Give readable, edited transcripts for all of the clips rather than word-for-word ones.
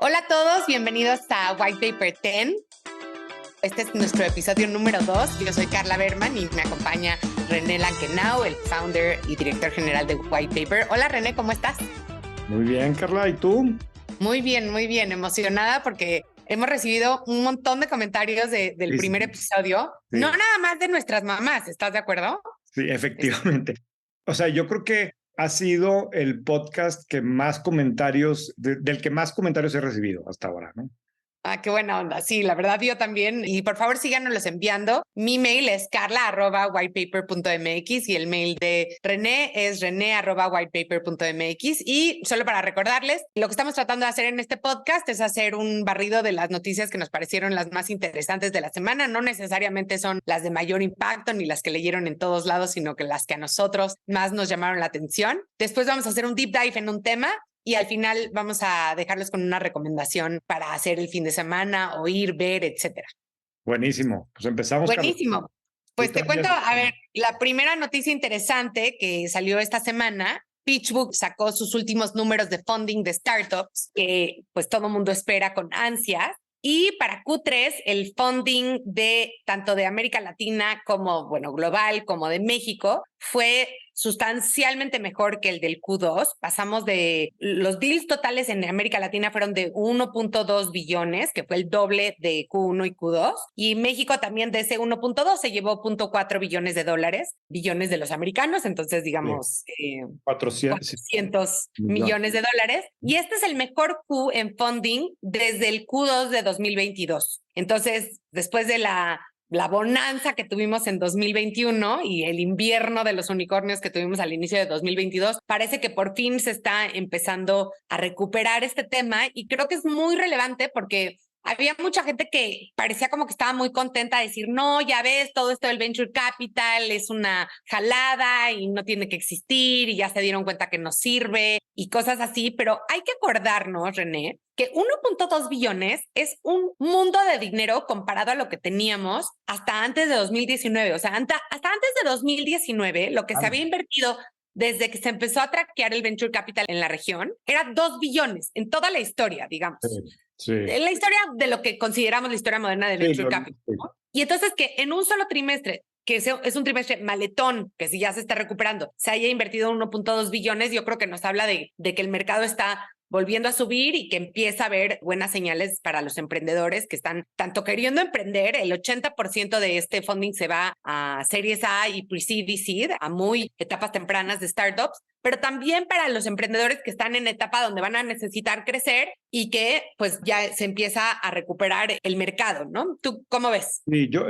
Hola a todos, bienvenidos a White Paper 10. Este es nuestro episodio número 2. Yo soy Carla Berman y me acompaña René Lankenau, el founder y director general de White Paper. Hola René, ¿cómo estás? Muy bien, Carla, ¿y tú? Muy bien, emocionada porque hemos recibido un montón de comentarios del primer episodio. Sí. No nada más de nuestras mamás, ¿estás de acuerdo? Sí, efectivamente. O sea, yo creo que ha sido el podcast que más comentarios, del que más comentarios he recibido hasta ahora, ¿no? Ah, qué buena onda. Sí, la verdad yo también. Y por favor síganos enviando. Mi mail es carla@whitepaper.mx y el mail de René es rene@whitepaper.mx. Y solo para recordarles, lo que estamos tratando de hacer en este podcast es hacer un barrido de las noticias que nos parecieron las más interesantes de la semana. No necesariamente son las de mayor impacto ni las que leyeron en todos lados, sino que las que a nosotros más nos llamaron la atención. Después vamos a hacer un deep dive en un tema. Y al final vamos a dejarlos con una recomendación para hacer el fin de semana, oír, ver, etcétera. Buenísimo. Pues empezamos. Buenísimo. Carlos. Pues te cuento, a ver, la primera noticia interesante que salió esta semana, PitchBook sacó sus últimos números de funding de startups, que pues todo el mundo espera con ansias. Y para Q3, el funding de tanto de América Latina como, bueno, global, como de México, fue sustancialmente mejor que el del Q2. Pasamos de, los deals totales en América Latina fueron de 1.2 billones, que fue el doble de Q1 y Q2. Y México también de ese 1.2 se llevó 0.4 billones de dólares, billones de los americanos, entonces digamos 400 millones de dólares. Y este es el mejor Q en funding desde el Q2 de 2022. Entonces, después de la bonanza que tuvimos en 2021 y el invierno de los unicornios que tuvimos al inicio de 2022, parece que por fin se está empezando a recuperar este tema y creo que es muy relevante porque había mucha gente que parecía como que estaba muy contenta de decir, no, ya ves, todo esto del venture capital es una jalada y no tiene que existir y ya se dieron cuenta que no sirve y cosas así, pero hay que acordarnos, René, que 1.2 billones es un mundo de dinero comparado a lo que teníamos hasta antes de 2019. O sea, hasta antes de 2019, lo que se había invertido desde que se empezó a traquear el venture capital en la región era 2 billones en toda la historia, digamos. Sí. En la historia de lo que consideramos la historia moderna de venture capital. ¿No? Y entonces que en un solo trimestre, que es un trimestre maletón, que si ya se está recuperando, se haya invertido 1.2 billones, yo creo que nos habla de que el mercado está volviendo a subir y que empieza a haber buenas señales para los emprendedores que están tanto queriendo emprender. El 80% de este funding se va a Series A y Pre-Seed y Seed, a muy etapas tempranas de startups, pero también para los emprendedores que están en etapa donde van a necesitar crecer y que pues ya se empieza a recuperar el mercado, ¿no? ¿Tú cómo ves? Sí, yo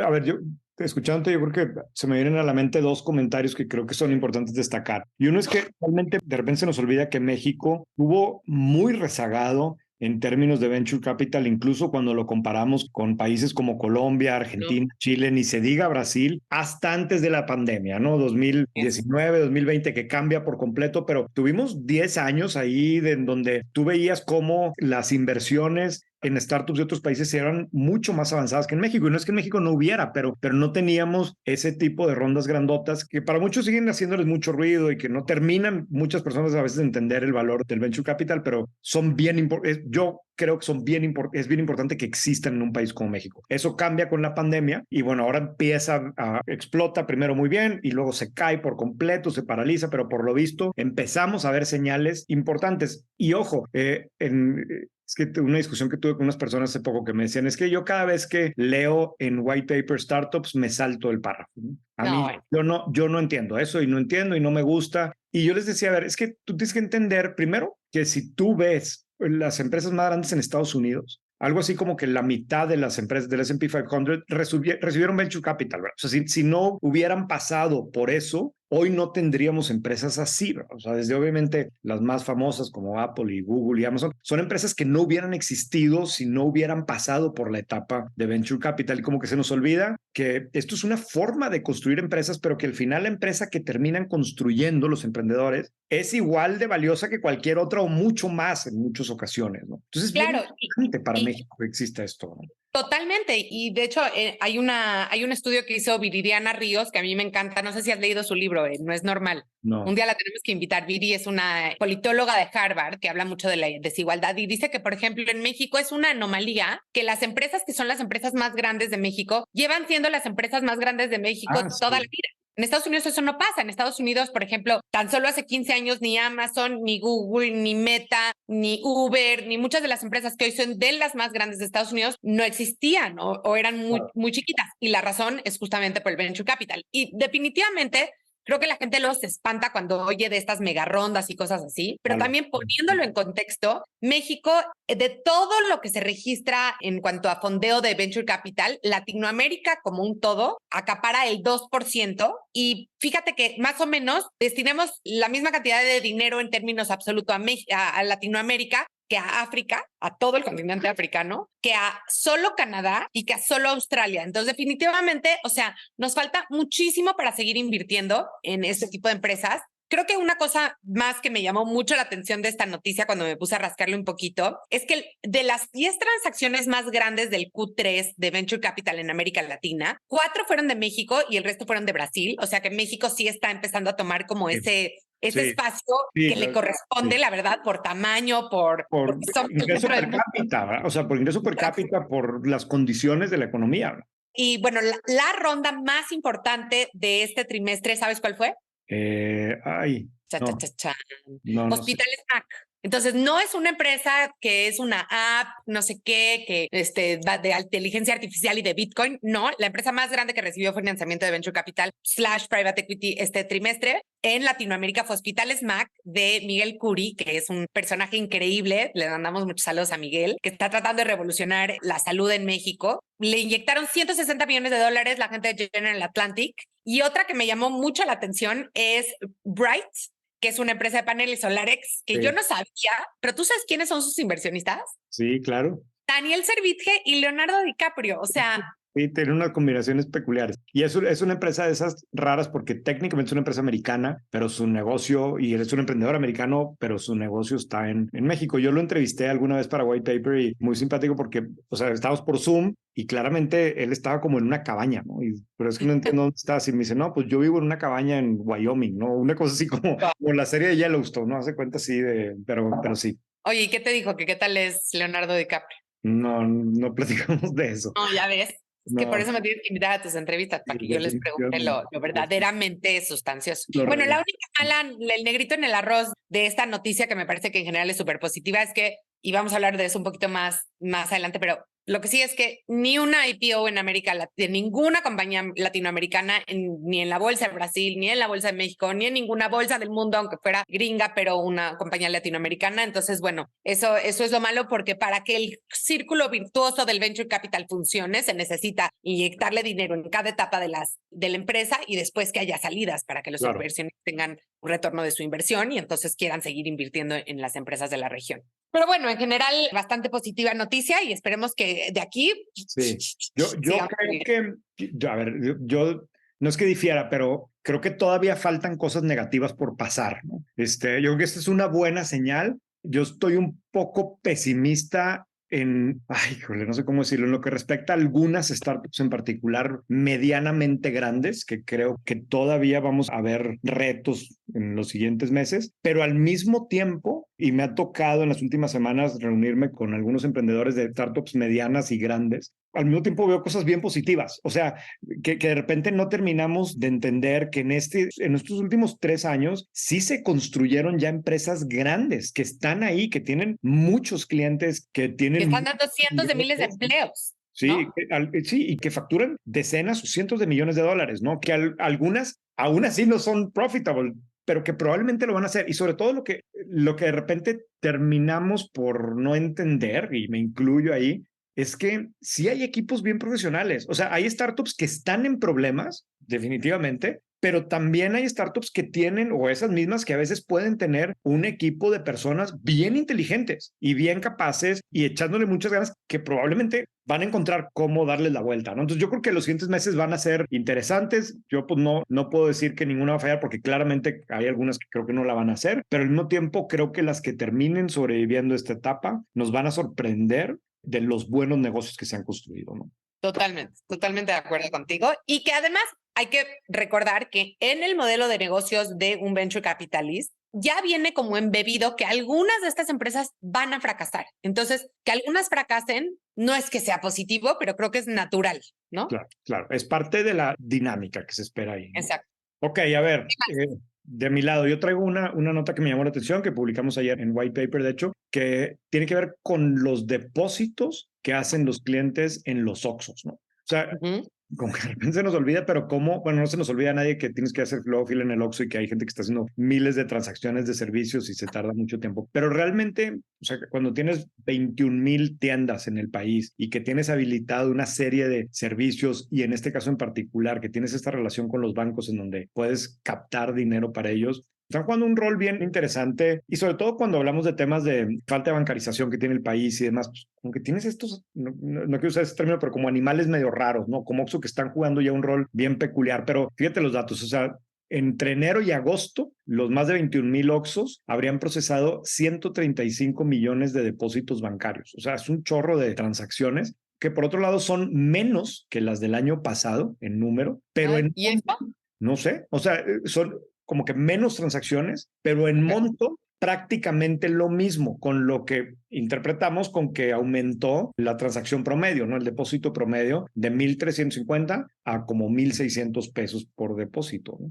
escuchándote, yo creo que se me vienen a la mente dos comentarios que creo que son importantes destacar. Y uno es que realmente de repente se nos olvida que México estuvo muy rezagado en términos de venture capital, incluso cuando lo comparamos con países como Colombia, Argentina, Chile, ni se diga Brasil, hasta antes de la pandemia, ¿no? 2019, 2020, que cambia por completo, pero tuvimos 10 años ahí en donde tú veías cómo las inversiones en startups de otros países eran mucho más avanzadas que en México. Y no es que en México no hubiera, pero no teníamos ese tipo de rondas grandotas que para muchos siguen haciéndoles mucho ruido y que no terminan muchas personas a veces de entender el valor del venture capital, pero son bien importantes. Yo creo que es bien importante que existan en un país como México. Eso cambia con la pandemia y bueno, ahora explota primero muy bien y luego se cae por completo, se paraliza, pero por lo visto empezamos a ver señales importantes. Y ojo, es que una discusión que tuve con unas personas hace poco que me decían, es que yo cada vez que leo en White Paper Startups me salto el párrafo. A mí, yo no entiendo eso y no entiendo y no me gusta. Y yo les decía, a ver, es que tú tienes que entender primero que si tú ves las empresas más grandes en Estados Unidos, algo así como que la mitad de las empresas del S&P 500 recibieron venture capital, ¿verdad? O sea, si no hubieran pasado por eso, hoy no tendríamos empresas así, ¿verdad? O sea, desde obviamente las más famosas como Apple y Google y Amazon, son empresas que no hubieran existido si no hubieran pasado por la etapa de venture capital. Y como que se nos olvida que esto es una forma de construir empresas, pero que al final la empresa que terminan construyendo los emprendedores es igual de valiosa que cualquier otra o mucho más en muchas ocasiones, ¿no? Entonces, claro, bien importante para México que exista esto, ¿no? Totalmente. Y de hecho, hay un estudio que hizo Viridiana Ríos, que a mí me encanta. No sé si has leído su libro, No es normal. No. Un día la tenemos que invitar. Viri es una politóloga de Harvard que habla mucho de la desigualdad y dice que, por ejemplo, en México es una anomalía que las empresas que son las empresas más grandes de México llevan siendo las empresas más grandes de México toda la vida. En Estados Unidos eso no pasa. En Estados Unidos, por ejemplo, tan solo hace 15 años ni Amazon, ni Google, ni Meta, ni Uber, ni muchas de las empresas que hoy son de las más grandes de Estados Unidos no existían o eran muy chiquitas. Y la razón es justamente por el venture capital. Y definitivamente creo que la gente luego se espanta cuando oye de estas mega rondas y cosas así, pero también poniéndolo en contexto, México, de todo lo que se registra en cuanto a fondeo de venture capital, Latinoamérica como un todo acapara el 2% y fíjate que más o menos destinamos la misma cantidad de dinero en términos absolutos a Latinoamérica que a África, a todo el continente africano, que a solo Canadá y que a solo Australia. Entonces, definitivamente, o sea, nos falta muchísimo para seguir invirtiendo en este tipo de empresas. Creo que una cosa más que me llamó mucho la atención de esta noticia cuando me puse a rascarle un poquito es que de las 10 transacciones más grandes del Q3 de Venture Capital en América Latina, 4 fueron de México y el resto fueron de Brasil. O sea que México sí está empezando a tomar como ese espacio que le corresponde, la verdad, por tamaño, por ingreso per cápita, ¿verdad? O sea, por ingreso per cápita, por las condiciones de la economía, ¿verdad? Y bueno, la ronda más importante de este trimestre, ¿sabes cuál fue? Hospitales Mac. Entonces, no es una empresa que es una app, no sé qué, que va de inteligencia artificial y de Bitcoin. No, la empresa más grande que recibió financiamiento de Venture Capital / Private Equity este trimestre en Latinoamérica fue Hospitales Mac de Miguel Curi, que es un personaje increíble. Le mandamos muchos saludos a Miguel, que está tratando de revolucionar la salud en México. Le inyectaron $160 millones la gente de General Atlantic. Y otra que me llamó mucho la atención es Bright, que es una empresa de paneles solares que yo no sabía, pero ¿tú sabes quiénes son sus inversionistas? Sí, claro. Daniel Servitje y Leonardo DiCaprio, o sea... Sí, tiene unas combinaciones peculiares. Y es una empresa de esas raras porque técnicamente es una empresa americana, pero su negocio, y él es un emprendedor americano, pero su negocio está en México. Yo lo entrevisté alguna vez para White Paper y muy simpático porque, o sea, estábamos por Zoom y claramente él estaba como en una cabaña, ¿no? Pero es que no entiendo dónde estás. Y me dice, no, pues yo vivo en una cabaña en Wyoming, ¿no? Una cosa así como la serie de Yellowstone, ¿no? Hace cuenta así pero sí. Oye, ¿y qué te dijo? ¿Qué tal es Leonardo DiCaprio? No platicamos de eso. No, ya ves. Es que por eso me tienes que invitar a tus entrevistas, para que yo les pregunte lo verdaderamente sustancioso. Bueno, la única mala, el negrito en el arroz de esta noticia que me parece que en general es súper positiva es que, y vamos a hablar de eso un poquito más adelante, pero lo que sí es que ni una IPO en América, de ninguna compañía latinoamericana, ni en la bolsa de Brasil, ni en la bolsa de México, ni en ninguna bolsa del mundo, aunque fuera gringa, pero una compañía latinoamericana. Entonces, bueno, eso es lo malo porque para que el círculo virtuoso del venture capital funcione, se necesita inyectarle dinero en cada etapa de la empresa y después que haya salidas para que los inversionistas tengan un retorno de su inversión y entonces quieran seguir invirtiendo en las empresas de la región. Pero bueno, en general, bastante positiva noticia y esperemos que de aquí... Sí, yo creo que, a ver, yo no es que difiera, pero creo que todavía faltan cosas negativas por pasar, ¿no? Yo creo que esta es una buena señal. Yo estoy un poco pesimista no sé cómo decirlo, en lo que respecta a algunas startups en particular medianamente grandes, que creo que todavía vamos a ver retos en los siguientes meses, pero al mismo tiempo, y me ha tocado en las últimas semanas reunirme con algunos emprendedores de startups medianas y grandes, al mismo tiempo veo cosas bien positivas, o sea, que de repente no terminamos de entender que en estos últimos 3 años sí se construyeron ya empresas grandes que están ahí, que tienen muchos clientes, que tienen... Que están dando cientos de miles de empleos. Sí, ¿no? Sí, y que facturan decenas o cientos de millones de dólares, ¿no? Que algunas aún así no son profitable, pero que probablemente lo van a hacer. Y sobre todo lo que de repente terminamos por no entender, y me incluyo ahí, es que sí hay equipos bien profesionales. O sea, hay startups que están en problemas, definitivamente, pero también hay startups que tienen, o esas mismas que a veces pueden tener un equipo de personas bien inteligentes y bien capaces y echándole muchas ganas que probablemente van a encontrar cómo darles la vuelta, ¿no? Entonces yo creo que los siguientes meses van a ser interesantes. Yo pues no puedo decir que ninguna va a fallar porque claramente hay algunas que creo que no la van a hacer, pero al mismo tiempo creo que las que terminen sobreviviendo esta etapa nos van a sorprender de los buenos negocios que se han construido, ¿no? Totalmente de acuerdo contigo. Y que además hay que recordar que en el modelo de negocios de un venture capitalist ya viene como embebido que algunas de estas empresas van a fracasar. Entonces, que algunas fracasen no es que sea positivo, pero creo que es natural, ¿no? Claro, claro. Es parte de la dinámica que se espera ahí, ¿no? Exacto. Ok, a ver, de mi lado, yo traigo una nota que me llamó la atención, que publicamos ayer en White Paper, de hecho, que tiene que ver con los depósitos que hacen los clientes en los Oxxos, ¿no? O sea, como que de repente se nos olvida, pero cómo, bueno, no se nos olvida a nadie que tienes que hacer flow fila en el Oxxo y que hay gente que está haciendo miles de transacciones de servicios y se tarda mucho tiempo. Pero realmente, o sea, cuando tienes 21,000 tiendas en el país y que tienes habilitado una serie de servicios y en este caso en particular, que tienes esta relación con los bancos en donde puedes captar dinero para ellos, están jugando un rol bien interesante y sobre todo cuando hablamos de temas de falta de bancarización que tiene el país y demás, pues, como que tienes estos, no quiero usar ese término, pero como animales medio raros, ¿no? Como Oxxo que están jugando ya un rol bien peculiar, pero fíjate los datos, o sea, entre enero y agosto, los más de 21,000 Oxxos habrían procesado 135 millones de depósitos bancarios. O sea, es un chorro de transacciones que por otro lado son menos que las del año pasado en número, pero ¿Y esto? no sé, o sea, son como que menos transacciones, pero en monto prácticamente lo mismo, con lo que interpretamos con que aumentó la transacción promedio, ¿no? El depósito promedio de 1,350 a como 1,600 pesos por depósito, ¿no?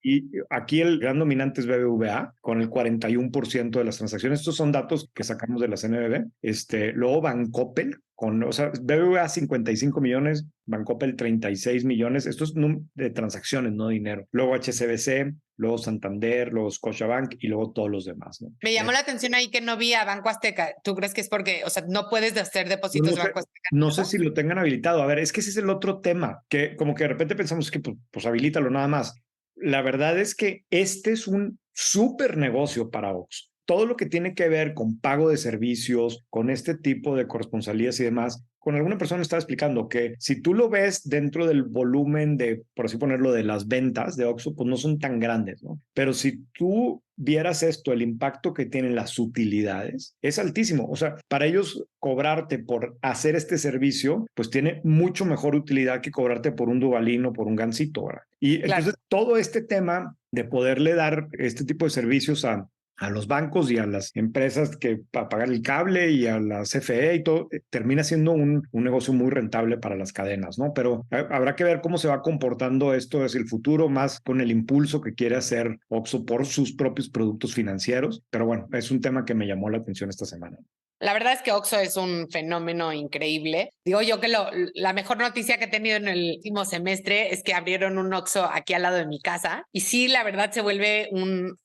Y aquí el gran dominante es BBVA, con el 41% de las transacciones. Estos son datos que sacamos de la CNBV. Luego Bancoppel, o sea, BBVA 55 millones, Bancoppel 36 millones. Esto es de transacciones, no dinero. Luego HSBC, luego Santander, luego Scotiabank y luego todos los demás, ¿no? Me llamó la atención ahí que no vi a Banco Azteca. ¿Tú crees que es porque, o sea, no puedes hacer depósitos No de sé, Banco Azteca? no sé si lo tengan habilitado. A ver, es que ese es el otro tema, que como que de repente pensamos que pues habilítalo nada más. La verdad es que este es un súper negocio para Oxxo. Todo lo que tiene que ver con pago de servicios, con este tipo de corresponsalías y demás, con alguna persona estaba explicando que si tú lo ves dentro del volumen de, por así ponerlo, de las ventas de Oxxo, pues no son tan grandes, ¿no? Pero si tú vieras esto, el impacto que tienen las utilidades, es altísimo. O sea, para ellos cobrarte por hacer este servicio, pues tiene mucho mejor utilidad que cobrarte por un Duvalín o por un Gansito, ¿verdad? Y entonces todo este tema de poderle dar este tipo de servicios a los bancos y a las empresas que para pagar el cable y a la CFE y todo, termina siendo un negocio muy rentable para las cadenas, ¿no? Pero habrá que ver cómo se va comportando esto hacia el futuro, más con el impulso que quiere hacer Oxxo por sus propios productos financieros. Pero bueno, es un tema que me llamó la atención esta semana. La verdad es que Oxxo es un fenómeno increíble. Digo yo que la mejor noticia que he tenido en el último semestre es que abrieron un Oxxo aquí al lado de mi casa. Y sí, la verdad se vuelve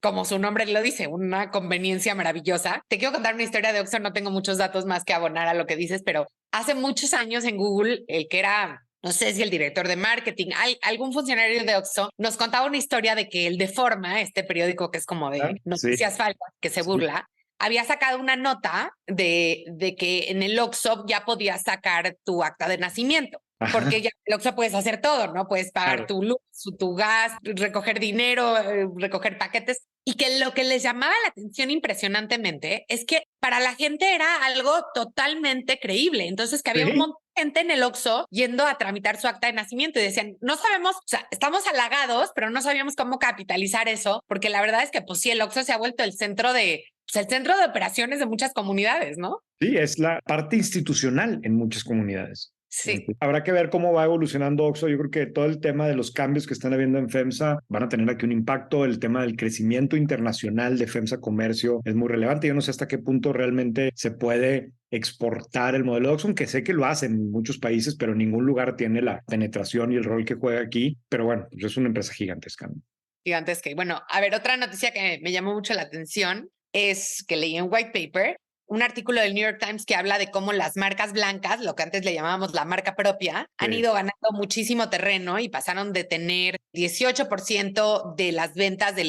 como su nombre lo dice, una conveniencia maravillosa. Te quiero contar una historia de Oxxo, no tengo muchos datos más que abonar a lo que dices, pero hace muchos años en Google, el que era, no sé si el director de marketing, algún funcionario de Oxxo, nos contaba una historia de que el Deforma, este periódico que es como de noticias falsas, que se burla, había sacado una nota de que en el Oxxo ya podías sacar tu acta de nacimiento. Porque ya en el Oxxo puedes hacer todo, ¿no? Puedes pagar tu luz, tu gas, recoger dinero, recoger paquetes. Y que lo que les llamaba la atención impresionantemente es que para la gente era algo totalmente creíble. Entonces, que había un montón de gente en el Oxxo yendo a tramitar su acta de nacimiento y decían, no sabemos, o sea, estamos halagados, pero no sabíamos cómo capitalizar eso, porque la verdad es que, pues sí, el Oxxo se ha vuelto el centro de operaciones de muchas comunidades, ¿no? Sí, es la parte institucional en muchas comunidades. Sí. Habrá que ver cómo va evolucionando Oxxo. Yo creo que todo el tema de los cambios que están habiendo en FEMSA van a tener aquí un impacto. El tema del crecimiento internacional de FEMSA Comercio es muy relevante. Yo no sé hasta qué punto realmente se puede exportar el modelo de Oxxo, aunque sé que lo hacen en muchos países, pero ningún lugar tiene la penetración y el rol que juega aquí. Pero bueno, pues es una empresa gigantesca. Gigantesca. Y bueno, a ver, otra noticia que me llamó mucho la atención es que leí en White Paper un artículo del New York Times que habla de cómo las marcas blancas, lo que antes le llamábamos la marca propia, han ido ganando muchísimo terreno y pasaron de tener 18% de las ventas de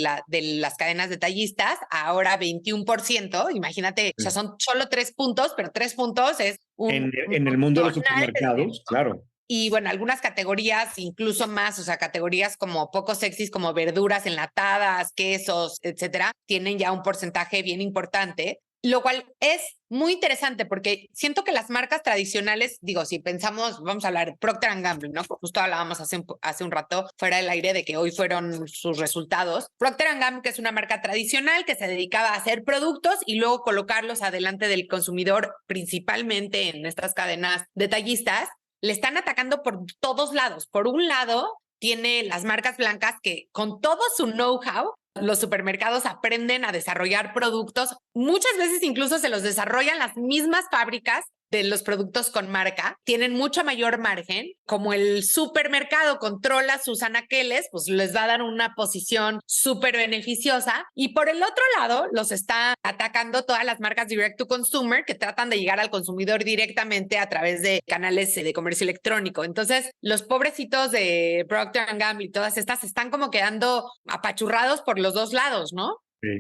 las cadenas detallistas a ahora 21%. Imagínate, o sea, son solo 3 puntos, pero 3 puntos es en el mundo de los supermercados, claro. Y bueno, algunas categorías incluso más, o sea, categorías como poco sexys, como verduras enlatadas, quesos, etcétera, tienen ya un porcentaje bien importante. Lo cual es muy interesante porque siento que las marcas tradicionales, digo, si pensamos, vamos a hablar de Procter & Gamble, ¿no? Justo hablábamos hace un rato fuera del aire de que hoy fueron sus resultados. Procter & Gamble, que es una marca tradicional que se dedicaba a hacer productos y luego colocarlos adelante del consumidor, principalmente en estas cadenas detallistas, le están atacando por todos lados. Por un lado, tiene las marcas blancas que con todo su know-how, los supermercados aprenden a desarrollar productos, muchas veces incluso se los desarrollan las mismas fábricas de los productos con marca, tienen mucho mayor margen. Como el supermercado controla sus anaqueles, pues les va a dar una posición súper beneficiosa. Y por el otro lado, los está atacando todas las marcas direct to consumer que tratan de llegar al consumidor directamente a través de canales de comercio electrónico. Entonces, los pobrecitos de Procter & Gamble y todas estas están como quedando apachurrados por los dos lados, ¿no?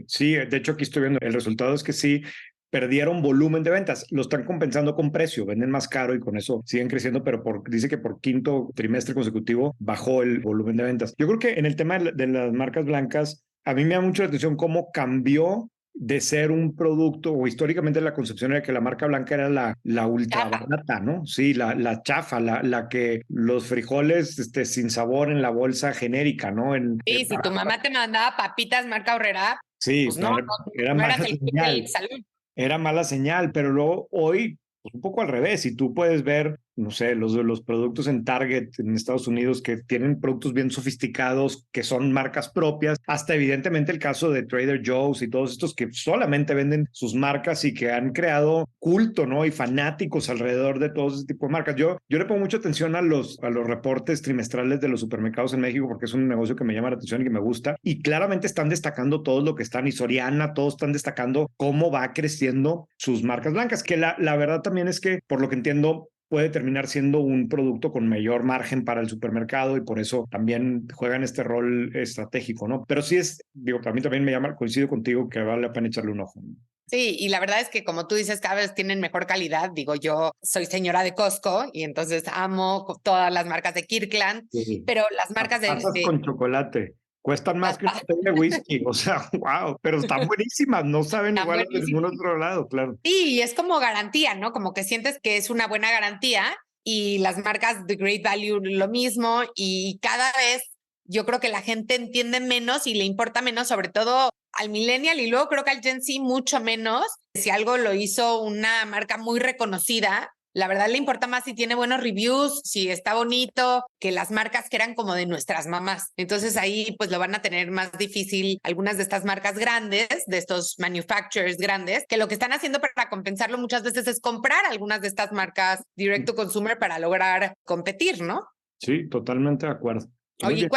Sí, de hecho aquí estoy viendo, el resultado es que sí, perdieron volumen de ventas, lo están compensando con precio, venden más caro y con eso siguen creciendo, pero dice que por quinto trimestre consecutivo bajó el volumen de ventas. Yo creo que en el tema de las marcas blancas, a mí me da mucho la atención cómo cambió de ser un producto, o históricamente la concepción era que la marca blanca era la ultra barata, ¿no? Sí, la chafa, la que los frijoles sin sabor en la bolsa genérica, ¿no? Sí, si tu mamá te mandaba papitas marca Aurrera, sí, pues no, era no mala eras el señal. salón. Era mala señal, pero luego hoy, pues un poco al revés, y tú puedes ver, no sé, los productos en Target en Estados Unidos que tienen productos bien sofisticados, que son marcas propias, hasta evidentemente el caso de Trader Joe's y todos estos que solamente venden sus marcas y que han creado culto, ¿no? Y fanáticos alrededor de todo ese tipo de marcas. Yo le pongo mucha atención a los reportes trimestrales de los supermercados en México porque es un negocio que me llama la atención y que me gusta, y claramente están destacando todo lo que están, y Soriana, todos están destacando cómo va creciendo sus marcas blancas, que la verdad también es que, por lo que entiendo, puede terminar siendo un producto con mayor margen para el supermercado y por eso también juegan este rol estratégico, ¿no? Pero sí digo, para mí también me llama, coincido contigo que vale la pena echarle un ojo. Sí, y la verdad es que como tú dices, cada vez tienen mejor calidad. Digo, yo soy señora de Costco y entonces amo todas las marcas de Kirkland, Sí. pero las marcas Pasas con chocolate. Cuestan más que una las botella de whisky, o sea, wow, pero están buenísimas, no saben están igual de ningún buenísimas. otro lado, claro. Sí, y es como garantía, ¿no? Como que sientes que es una buena garantía y las marcas de Great Value lo mismo y cada vez yo creo que la gente entiende menos y le importa menos, sobre todo al millennial y luego creo que al Gen Z mucho menos. Si algo lo hizo una marca muy reconocida, la verdad le importa más si tiene buenos reviews, si está bonito, que las marcas que eran como de nuestras mamás. Entonces ahí pues lo van a tener más difícil algunas de estas marcas grandes, de estos manufacturers grandes, que lo que están haciendo para compensarlo muchas veces es comprar algunas de estas marcas direct to consumer para lograr competir, ¿no? Sí, totalmente de acuerdo. Muy Oye, bien.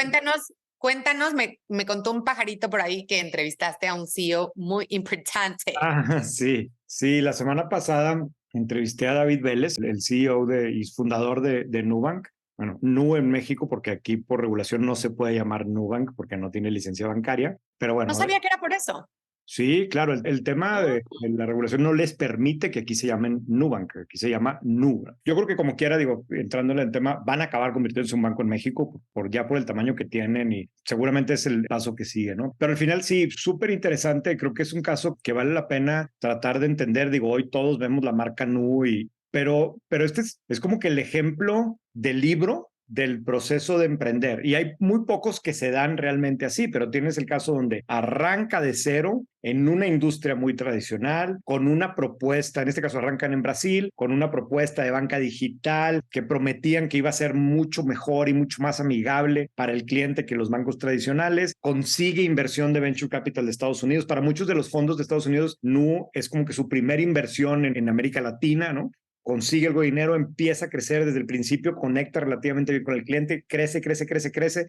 cuéntanos, me contó un pajarito por ahí que entrevistaste a un CEO muy importante. Sí, la semana pasada entrevisté a David Vélez, el CEO y fundador de Nubank. Bueno, Nu en México, porque aquí por regulación no se puede llamar Nubank porque no tiene licencia bancaria. Pero No bueno, sabía que era por eso. sí, claro, el tema de la regulación no les permite que aquí se llamen Nubank, que aquí se llama Nu. Yo creo que como quiera, digo, entrándole en el tema, van a acabar convirtiéndose en un banco en México ya por el tamaño que tienen y seguramente es el paso que sigue, ¿no? Pero al final sí, súper interesante, creo que es un caso que vale la pena tratar de entender. Digo, hoy todos vemos la marca Nu pero este es como que el ejemplo del libro del proceso de emprender. Y hay muy pocos que se dan realmente así, pero tienes el caso donde arranca de cero en una industria muy tradicional, con una propuesta, en este caso arrancan en Brasil, con una propuesta de banca digital que prometían que iba a ser mucho mejor y mucho más amigable para el cliente que los bancos tradicionales, consigue inversión de Venture Capital de Estados Unidos. Para muchos de los fondos de Estados Unidos, Nu es como que su primera inversión en América Latina, ¿no? Consigue algo de dinero, empieza a crecer desde el principio, conecta relativamente bien con el cliente, crece,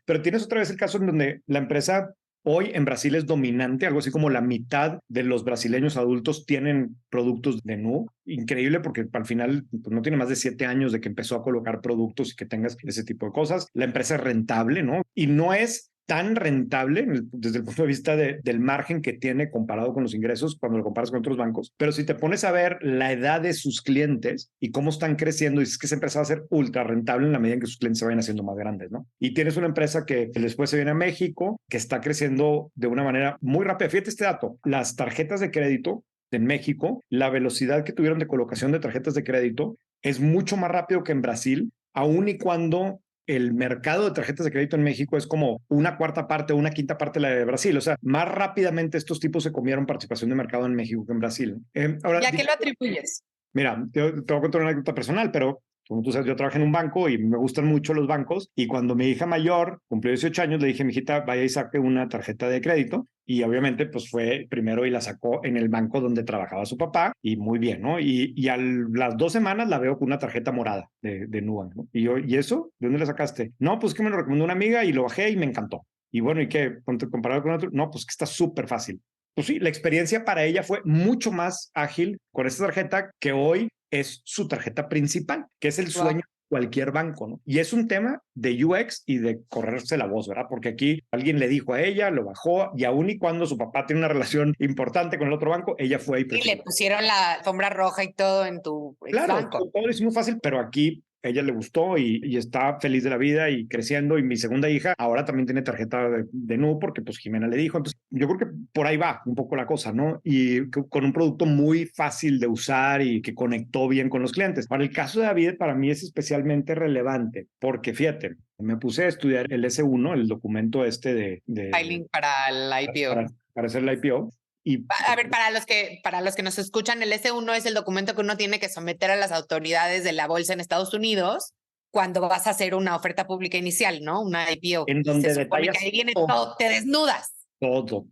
pero tienes otra vez el caso en donde la empresa hoy en Brasil es dominante, algo así como la mitad de los brasileños adultos tienen productos de Nu. Increíble porque al final pues, no tiene más de 7 años de que empezó a colocar productos y que tengas ese tipo de cosas. La empresa es rentable, ¿no? Y no es tan rentable desde el punto de vista del margen que tiene comparado con los ingresos cuando lo comparas con otros bancos. Pero si te pones a ver la edad de sus clientes y cómo están creciendo, dices que esa empresa va a ser ultra rentable en la medida en que sus clientes se vayan haciendo más grandes, ¿no? Y tienes una empresa que después se viene a México, que está creciendo de una manera muy rápida. Fíjate este dato, las tarjetas de crédito en México, la velocidad que tuvieron de colocación de tarjetas de crédito es mucho más rápido que en Brasil, aun y cuando el mercado de tarjetas de crédito en México es como una cuarta parte o una quinta parte de la de Brasil. O sea, más rápidamente estos tipos se comieron participación de mercado en México que en Brasil. Ahora, ¿y a qué lo atribuyes? Mira, te voy a contar una anécdota personal, pero como tú sabes, yo trabajé en un banco y me gustan mucho los bancos. Y cuando mi hija mayor cumplió 18 años, le dije, mijita, vaya y saque una tarjeta de crédito. Y obviamente, pues fue primero y la sacó en el banco donde trabajaba su papá. Y muy bien, ¿no? Y a las 2 semanas la veo con una tarjeta morada de Nubank, ¿no? Y yo, ¿y eso? ¿De dónde la sacaste? No, pues que me lo recomendó una amiga y lo bajé y me encantó. Y bueno, ¿y qué? Comparado con otro, no, pues que está súper fácil. Pues sí, la experiencia para ella fue mucho más ágil con esta tarjeta que hoy es su tarjeta principal, que es el sueño de cualquier banco, ¿no? Y es un tema de UX y de correrse la voz, ¿verdad? Porque aquí alguien le dijo a ella, lo bajó, y aún y cuando su papá tiene una relación importante con el otro banco, ella fue y le pusieron la alfombra roja y todo en tu banco. Todo es muy fácil, pero aquí a ella le gustó y está feliz de la vida y creciendo. Y mi segunda hija ahora también tiene tarjeta de Nu porque pues Jimena le dijo. Entonces yo creo que por ahí va un poco la cosa, ¿no? Y con un producto muy fácil de usar y que conectó bien con los clientes. Para el caso de David, para mí es especialmente relevante porque fíjate, me puse a estudiar el S1, el documento este Filing para el IPO. Para hacer el IPO. Y, a ver, para los que nos escuchan, el S1 es el documento que uno tiene que someter a las autoridades de la bolsa en Estados Unidos cuando vas a hacer una oferta pública inicial, ¿no? Una IPO. En donde detallas que ahí viene todo, te desnudas. Todo.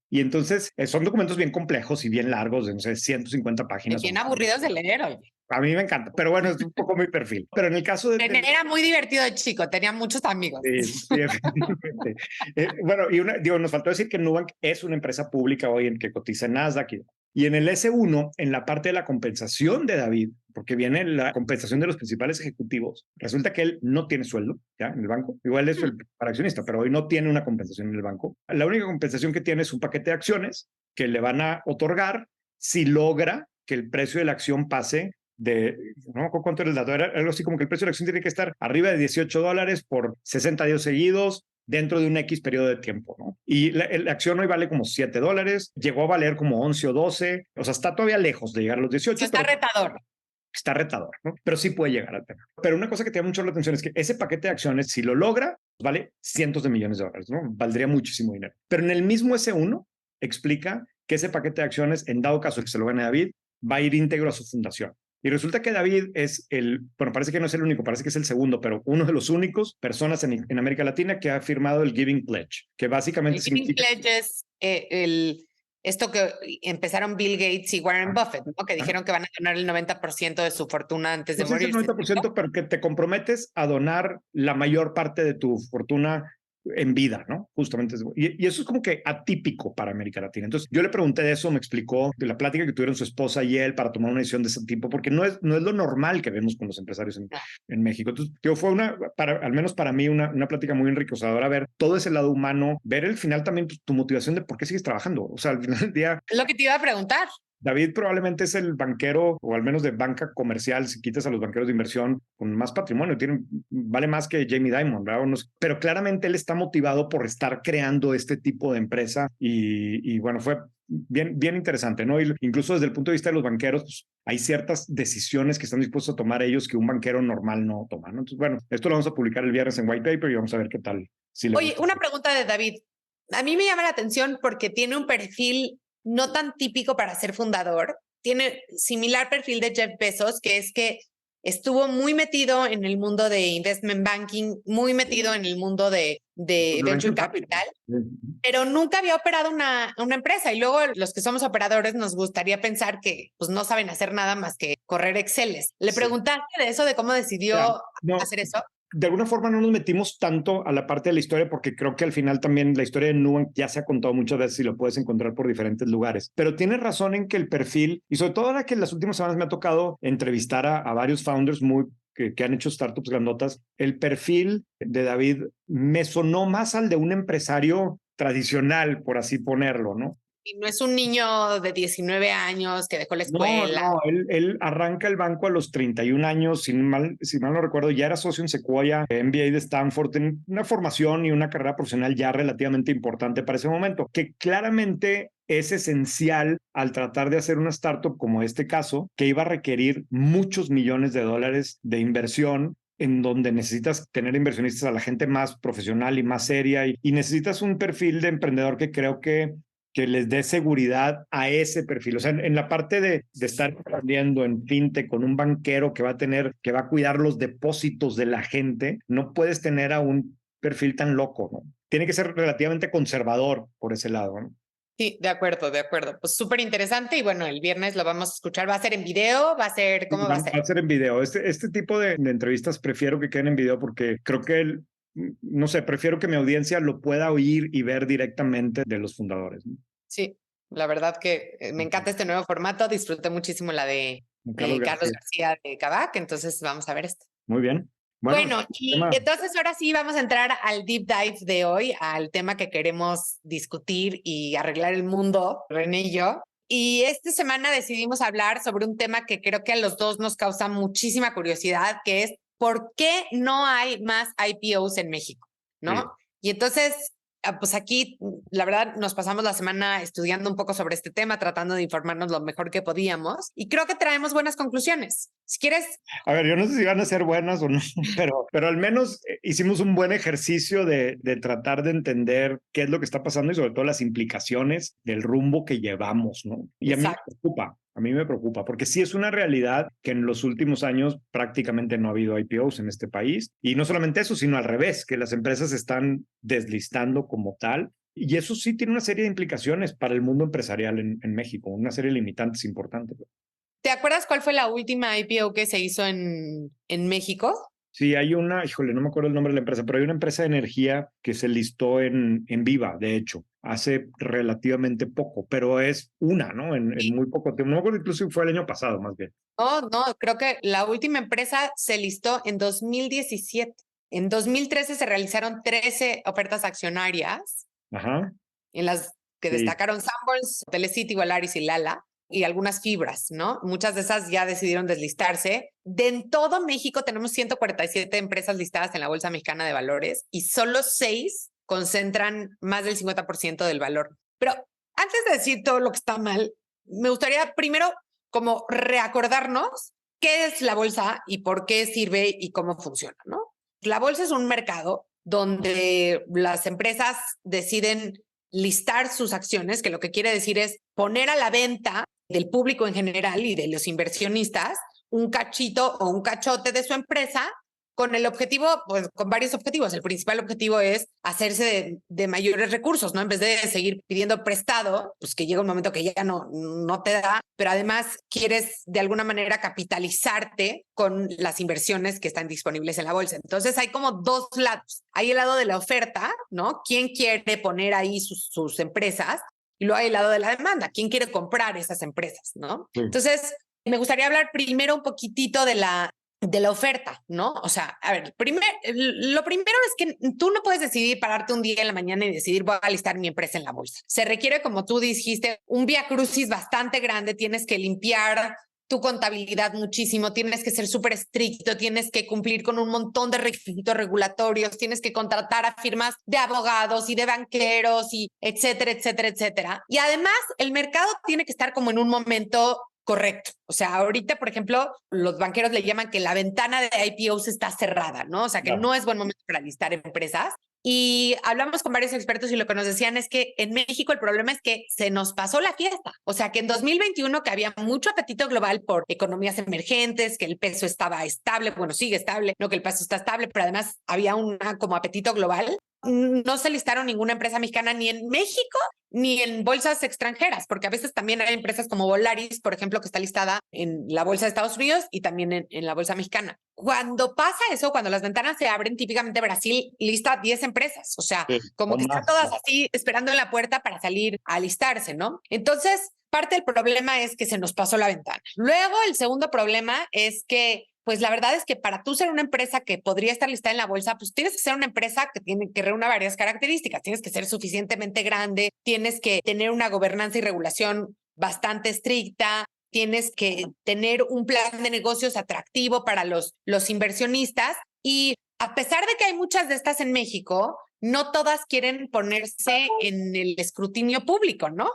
Y entonces son documentos bien complejos y bien largos, de no sé, 150 páginas. Bien aburridos de leer, oye. A mí me encanta, pero bueno, es un poco mi perfil. Pero en el caso de... Era muy divertido de chico, tenía muchos amigos. Sí, efectivamente. Bueno, nos faltó decir que Nubank es una empresa pública hoy en que cotiza en Nasdaq. Y en el S1, en la parte de la compensación de David, porque viene la compensación de los principales ejecutivos, resulta que él no tiene sueldo ya en el banco. Igual es el para accionista, pero hoy no tiene una compensación en el banco. La única compensación que tiene es un paquete de acciones que le van a otorgar si logra que el precio de la acción pase no me acuerdo cuánto era el dato, era algo así como que el precio de la acción tiene que estar arriba de $18 por 60 días seguidos dentro de un X periodo de tiempo, ¿no? Y la acción hoy vale como $7, llegó a valer como 11 o 12, o sea, está todavía lejos de llegar a los 18. Está retador. Está retador, ¿no? Pero sí puede llegar al tema. Pero una cosa que te llama mucho la atención es que ese paquete de acciones, si lo logra, vale cientos de millones de dólares, ¿no? Valdría muchísimo dinero. Pero en el mismo S1 explica que ese paquete de acciones, en dado caso que se lo gane David, va a ir íntegro a su fundación. Y resulta que David es parece que no es el único, parece que es el segundo, pero uno de los únicos personas en América Latina que ha firmado el Giving Pledge, que básicamente el Giving Pledge es esto que empezaron Bill Gates y Warren Buffett, ¿no? Que dijeron que van a donar el 90% de su fortuna antes de morir. El 90%, pero que te comprometes a donar la mayor parte de tu fortuna en vida, ¿no? Justamente. Y eso es como que atípico para América Latina. Entonces, yo le pregunté de eso, me explicó de la plática que tuvieron su esposa y él para tomar una decisión de ese tipo, porque no es lo normal que vemos con los empresarios en México. Entonces, fue al menos para mí, una plática muy enriquecedora, ver todo ese lado humano, ver el final también tu motivación de por qué sigues trabajando. O sea, al final del día... Lo que te iba a preguntar. David probablemente es el banquero, o al menos de banca comercial, si quitas a los banqueros de inversión, con más patrimonio, vale más que Jamie Dimon, ¿verdad? Pero claramente él está motivado por estar creando este tipo de empresa y bueno, fue bien interesante, ¿no? Y incluso desde el punto de vista de los banqueros, pues, hay ciertas decisiones que están dispuestos a tomar ellos que un banquero normal no toma, ¿no? Entonces, bueno, esto lo vamos a publicar el viernes en White Paper y vamos a ver qué tal. Oye, una pregunta de David. A mí me llama la atención porque tiene un perfil no tan típico para ser fundador. Tiene similar perfil de Jeff Bezos, que es que estuvo muy metido en el mundo de investment banking, muy metido en el mundo de venture capital, pero nunca había operado una empresa. Y luego los que somos operadores nos gustaría pensar que pues, no saben hacer nada más que correr Exceles. ¿Le preguntaste de eso, de cómo decidió hacer eso? De alguna forma no nos metimos tanto a la parte de la historia porque creo que al final también la historia de Nubank ya se ha contado muchas veces y lo puedes encontrar por diferentes lugares. Pero tienes razón en que el perfil, y sobre todo ahora que en las últimas semanas me ha tocado entrevistar a varios founders que han hecho startups grandotas, el perfil de David me sonó más al de un empresario tradicional, por así ponerlo, ¿no? Y no es un niño de 19 años que dejó la escuela. No, él arranca el banco a los 31 años, si mal no recuerdo, ya era socio en Sequoia, MBA de Stanford, tenía una formación y una carrera profesional ya relativamente importante para ese momento, que claramente es esencial al tratar de hacer una startup como este caso, que iba a requerir muchos millones de dólares de inversión, en donde necesitas tener inversionistas a la gente más profesional y más seria, y necesitas un perfil de emprendedor que creo que les dé seguridad a ese perfil. O sea, en la parte de estar aprendiendo en fintech con un banquero que que va a cuidar los depósitos de la gente, no puedes tener a un perfil tan loco, ¿no? Tiene que ser relativamente conservador por ese lado, ¿no? Sí, de acuerdo, de acuerdo. Pues súper interesante y bueno, el viernes lo vamos a escuchar. ¿Va a ser en video? ¿Va a ser, cómo va a ser? Va a ser en video. Este tipo de entrevistas prefiero que queden en video porque creo que no sé, prefiero que mi audiencia lo pueda oír y ver directamente de los fundadores, ¿no? Sí, la verdad que me encanta este nuevo formato. Disfruté muchísimo la de Carlos Carlos García. García de Kavak, entonces vamos a ver esto. Muy bien. Bueno, y entonces ahora sí vamos a entrar al deep dive de hoy, al tema que queremos discutir y arreglar el mundo, René y yo. Y esta semana decidimos hablar sobre un tema que creo que a los dos nos causa muchísima curiosidad, que es ¿por qué no hay más IPOs en México? ¿No? Sí. Y entonces, pues aquí, la verdad, nos pasamos la semana estudiando un poco sobre este tema, tratando de informarnos lo mejor que podíamos, y creo que traemos buenas conclusiones. Si quieres... A ver, yo no sé si van a ser buenas o no, pero al menos hicimos un buen ejercicio de tratar de entender qué es lo que está pasando y sobre todo las implicaciones del rumbo que llevamos, ¿no? Y a mí me preocupa, porque sí es una realidad que en los últimos años prácticamente no ha habido IPOs en este país. Y no solamente eso, sino al revés, que las empresas se están deslistando como tal. Y eso sí tiene una serie de implicaciones para el mundo empresarial en México, una serie de limitantes importantes. ¿Te acuerdas cuál fue la última IPO que se hizo en México? Sí, hay una, híjole, no me acuerdo el nombre de la empresa, pero hay una empresa de energía que se listó en Viva, de hecho, hace relativamente poco, pero es una, ¿no? En muy poco tiempo. No me acuerdo, incluso fue el año pasado, más bien. No, creo que la última empresa se listó en 2017. En 2013 se realizaron 13 ofertas accionarias, Ajá. en las que Sí. destacaron Sanborns, Telecity, Volaris y Lala, y algunas fibras, ¿no? Muchas de esas ya decidieron deslistarse. En todo México tenemos 147 empresas listadas en la Bolsa Mexicana de Valores y solo 6 concentran más del 50% del valor. Pero antes de decir todo lo que está mal, me gustaría primero como reacordarnos qué es la bolsa y por qué sirve y cómo funciona, ¿no? La bolsa es un mercado donde las empresas deciden listar sus acciones, que lo que quiere decir es poner a la venta del público en general y de los inversionistas un cachito o un cachote de su empresa con el objetivo, pues con varios objetivos. El principal objetivo es hacerse de mayores recursos, ¿no? En vez de seguir pidiendo prestado, pues que llega un momento que ya no te da, pero además quieres de alguna manera capitalizarte con las inversiones que están disponibles en la bolsa. Entonces hay como dos lados. Hay el lado de la oferta, ¿no? ¿Quién quiere poner ahí sus empresas? Y luego hay el lado de la demanda. ¿Quién quiere comprar esas empresas, no? Sí. Entonces, me gustaría hablar primero un poquitito de la oferta, ¿no? O sea, a ver, lo primero es que tú no puedes decidir pararte un día en la mañana y decidir voy a listar mi empresa en la bolsa. Se requiere, como tú dijiste, un viacrucis bastante grande, tienes que limpiar tu contabilidad muchísimo, tienes que ser súper estricto, tienes que cumplir con un montón de requisitos regulatorios, tienes que contratar a firmas de abogados y de banqueros y etcétera, etcétera, etcétera. Y además, el mercado tiene que estar como en un momento correcto. O sea, ahorita, por ejemplo, los banqueros le llaman que la ventana de IPOs está cerrada, ¿no? O sea, que no es buen momento para listar empresas. Y hablamos con varios expertos y lo que nos decían es que en México el problema es que se nos pasó la fiesta. O sea, que en 2021, que había mucho apetito global por economías emergentes, que el peso estaba estable, bueno, sigue estable, no que el peso está estable, pero además había una como apetito global. No se listaron ninguna empresa mexicana ni en México ni en bolsas extranjeras, porque a veces también hay empresas como Volaris, por ejemplo, que está listada en la bolsa de Estados Unidos y también en la bolsa mexicana. Cuando pasa eso, cuando las ventanas se abren, típicamente Brasil lista 10 empresas, o sea, como que están todas así esperando en la puerta para salir a listarse, ¿no? Entonces, parte del problema es que se nos pasó la ventana. Luego, el segundo problema es que pues la verdad es que para tú ser una empresa que podría estar listada en la bolsa, pues tienes que ser una empresa que reúna varias características. Tienes que ser suficientemente grande, tienes que tener una gobernanza y regulación bastante estricta, tienes que tener un plan de negocios atractivo para los inversionistas. Y a pesar de que hay muchas de estas en México, no todas quieren ponerse en el escrutinio público, ¿no?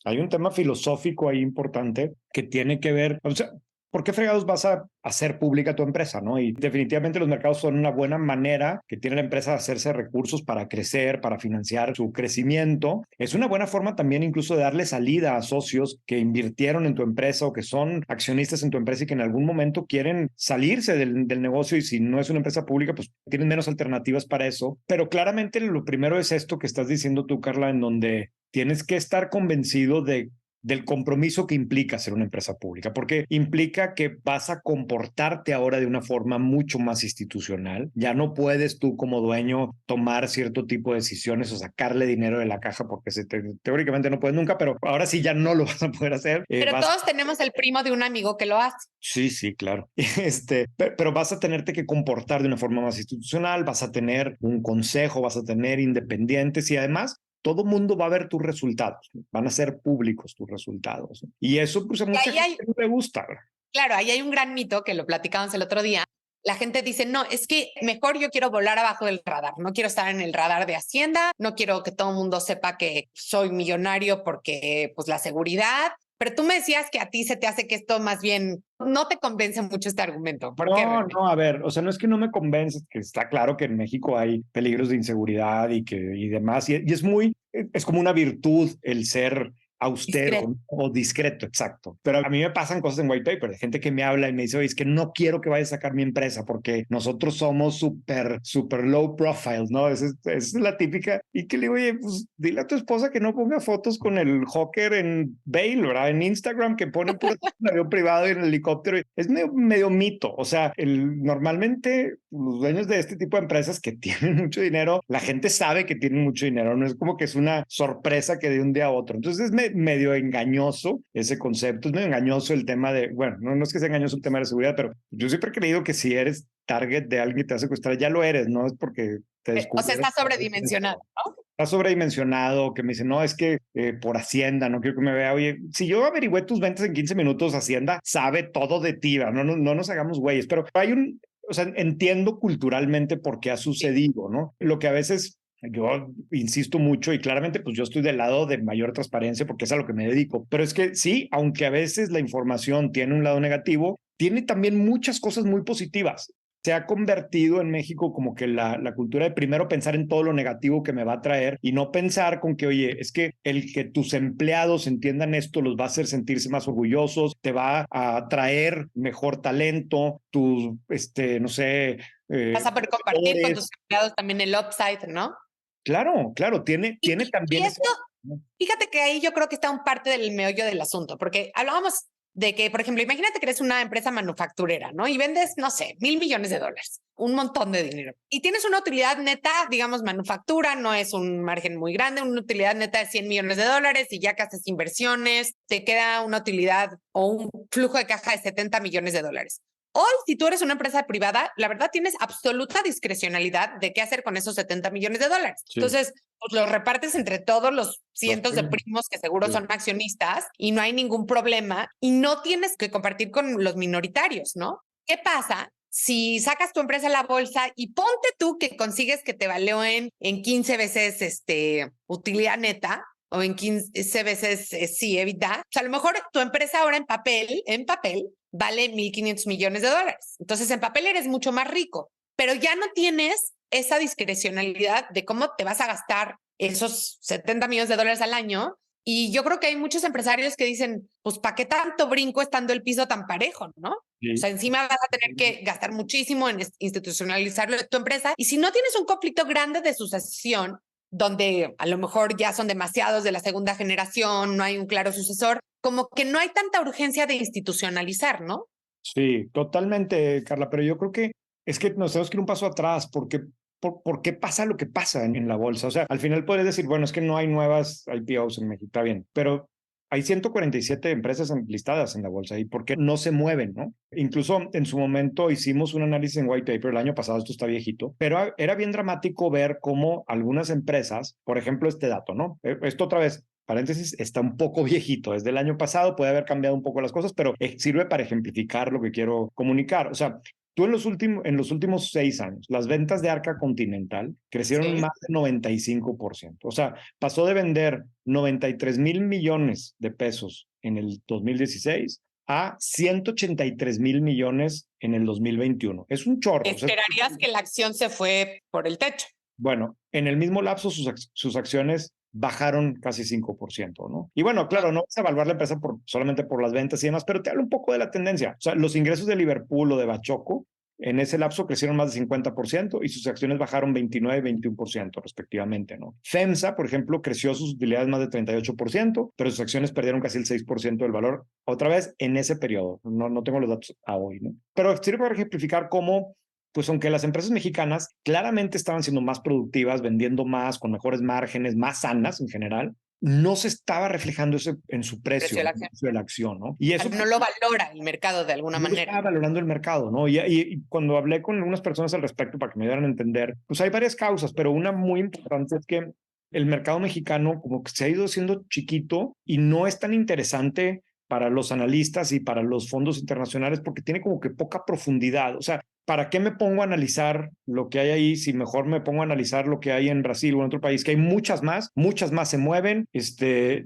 Hay un tema filosófico ahí importante que tiene que ver, o sea, ¿por qué fregados vas a hacer pública tu empresa, no? Y definitivamente los mercados son una buena manera que tiene la empresa de hacerse recursos para crecer, para financiar su crecimiento. Es una buena forma también incluso de darle salida a socios que invirtieron en tu empresa o que son accionistas en tu empresa y que en algún momento quieren salirse del negocio, y si no es una empresa pública, pues tienen menos alternativas para eso. Pero claramente lo primero es esto que estás diciendo tú, Carla, en donde tienes que estar convencido del compromiso que implica ser una empresa pública, porque implica que vas a comportarte ahora de una forma mucho más institucional. Ya no puedes tú como dueño tomar cierto tipo de decisiones o sacarle dinero de la caja, porque teóricamente no puedes nunca, pero ahora sí ya no lo vas a poder hacer. Pero todos tenemos el primo de un amigo que lo hace. Sí, sí, claro. Pero vas a tenerte que comportar de una forma más institucional, vas a tener un consejo, vas a tener independientes y además todo mundo va a ver tus resultados, van a ser públicos tus resultados. Y eso pues a mucha gente no le gusta. Claro, ahí hay un gran mito que lo platicamos el otro día. La gente dice, no, es que mejor yo quiero volar abajo del radar, no quiero estar en el radar de Hacienda, no quiero que todo el mundo sepa que soy millonario porque pues la seguridad. Pero tú me decías que a ti se te hace que esto más bien no te convence mucho este argumento. ¿Por qué, René? No, a ver, o sea, no es que no me convence, que está claro que en México hay peligros de inseguridad y demás, y es como una virtud el ser austero Discreto. o discreto, exacto. Pero a mí me pasan cosas en white paper de gente que me habla y me dice, oye, es que no quiero que vayas a sacar mi empresa porque nosotros somos súper low profile, ¿no? Esa es la típica. Y que le digo, oye, pues dile a tu esposa que no ponga fotos con el hawker en Vail, ¿verdad? En Instagram, que ponen por un avión privado y en el helicóptero. Es medio mito. O sea, normalmente los dueños de este tipo de empresas que tienen mucho dinero, la gente sabe que tienen mucho dinero, no es como que es una sorpresa que de un día a otro. Entonces es medio engañoso ese concepto, es medio engañoso el tema de, bueno, no es que sea engañoso el tema de la seguridad, pero yo siempre he creído que si eres target de alguien que te va a secuestrar, ya lo eres, no es porque te descubres. O sea, está sobredimensionado, ¿no? Está sobredimensionado, que me dice, no, es que por Hacienda, no quiero que me vea. Oye, si yo averigüé tus ventas en 15 minutos, Hacienda sabe todo de ti, no nos hagamos güeyes, pero o sea, entiendo culturalmente por qué ha sucedido, ¿no? Lo que a veces yo insisto mucho y claramente pues yo estoy del lado de mayor transparencia porque es a lo que me dedico, pero es que sí, aunque a veces la información tiene un lado negativo, tiene también muchas cosas muy positivas. Se ha convertido en México como que la cultura de primero pensar en todo lo negativo que me va a traer y no pensar con que, oye, es que el que tus empleados entiendan esto los va a hacer sentirse más orgullosos, te va a traer mejor talento, tus, no sé. Vas a poder compartir con tus empleados también el upside, ¿no? Claro, tiene también. Y esto, fíjate que ahí yo creo que está un parte del meollo del asunto, porque hablábamos de que, por ejemplo, imagínate que eres una empresa manufacturera, ¿no? Y vendes, no sé, $1,000 millones, un montón de dinero. Y tienes una utilidad neta, digamos, manufactura, no es un margen muy grande, una utilidad neta de $100 millones y ya que haces inversiones, te queda una utilidad o un flujo de caja de $70 millones. Hoy, si tú eres una empresa privada, la verdad tienes absoluta discrecionalidad de qué hacer con esos $70 millones. Sí. Entonces, pues los repartes entre todos los cientos de primos que seguro son accionistas y no hay ningún problema y no tienes que compartir con los minoritarios, ¿no? ¿Qué pasa si sacas tu empresa a la bolsa y ponte tú que consigues que te valúen en 15 veces utilidad neta? O en 15 veces sí, EBITDA. O sea, a lo mejor tu empresa ahora en papel, vale $1,500 millones. Entonces, en papel eres mucho más rico, pero ya no tienes esa discrecionalidad de cómo te vas a gastar esos $70 millones al año. Y yo creo que hay muchos empresarios que dicen, pues, ¿para qué tanto brinco estando el piso tan parejo, no? Sí. O sea, encima vas a tener que gastar muchísimo en institucionalizar tu empresa. Y si no tienes un conflicto grande de sucesión, donde a lo mejor ya son demasiados de la segunda generación, no hay un claro sucesor, como que no hay tanta urgencia de institucionalizar, ¿no? Sí, totalmente, Carla, pero yo creo que es que nos tenemos que ir un paso atrás porque ¿por qué pasa lo que pasa en la bolsa? O sea, al final puedes decir, bueno, es que no hay nuevas IPOs en México, está bien, pero hay 147 empresas listadas en la bolsa y por qué no se mueven, ¿no? Incluso en su momento hicimos un análisis en White Paper el año pasado, esto está viejito, pero era bien dramático ver cómo algunas empresas, por ejemplo, este dato, ¿no? Esto otra vez, paréntesis, está un poco viejito, es del año pasado, puede haber cambiado un poco las cosas, pero sirve para ejemplificar lo que quiero comunicar. O sea, tú en los últimos 6 años, las ventas de Arca Continental crecieron Sí. más del 95%. O sea, pasó de vender 93,000 millones de pesos en el 2016 a 183,000 millones en el 2021. Es un chorro. O sea, Esperarías que la acción se fue por el techo. bueno, en el mismo lapso sus acciones bajaron casi 5%, ¿no? Y bueno, claro, no vas a evaluar la empresa solamente por las ventas y demás, pero te habla un poco de la tendencia. O sea, los ingresos de Liverpool o de Bachoco en ese lapso crecieron más de 50% y sus acciones bajaron 29 y 21% respectivamente, ¿no? FEMSA, por ejemplo, creció sus utilidades más de 38%, pero sus acciones perdieron casi el 6% del valor otra vez en ese periodo. No tengo los datos a hoy, ¿no? Pero sirve para ejemplificar cómo pues aunque las empresas mexicanas claramente estaban siendo más productivas, vendiendo más, con mejores márgenes, más sanas en general, no se estaba reflejando eso en su precio, en el precio de la acción, ¿no? Y eso No lo valora el mercado de alguna no lo manera. estaba valorando el mercado, ¿no? Y cuando hablé con algunas personas al respecto para que me dieran a entender, pues hay varias causas, pero una muy importante es que el mercado mexicano como que se ha ido haciendo chiquito y no es tan interesante para los analistas y para los fondos internacionales porque tiene como que poca profundidad. O sea, ¿para qué me pongo a analizar lo que hay ahí si mejor me pongo a analizar lo que hay en Brasil o en otro país? Que hay muchas más se mueven,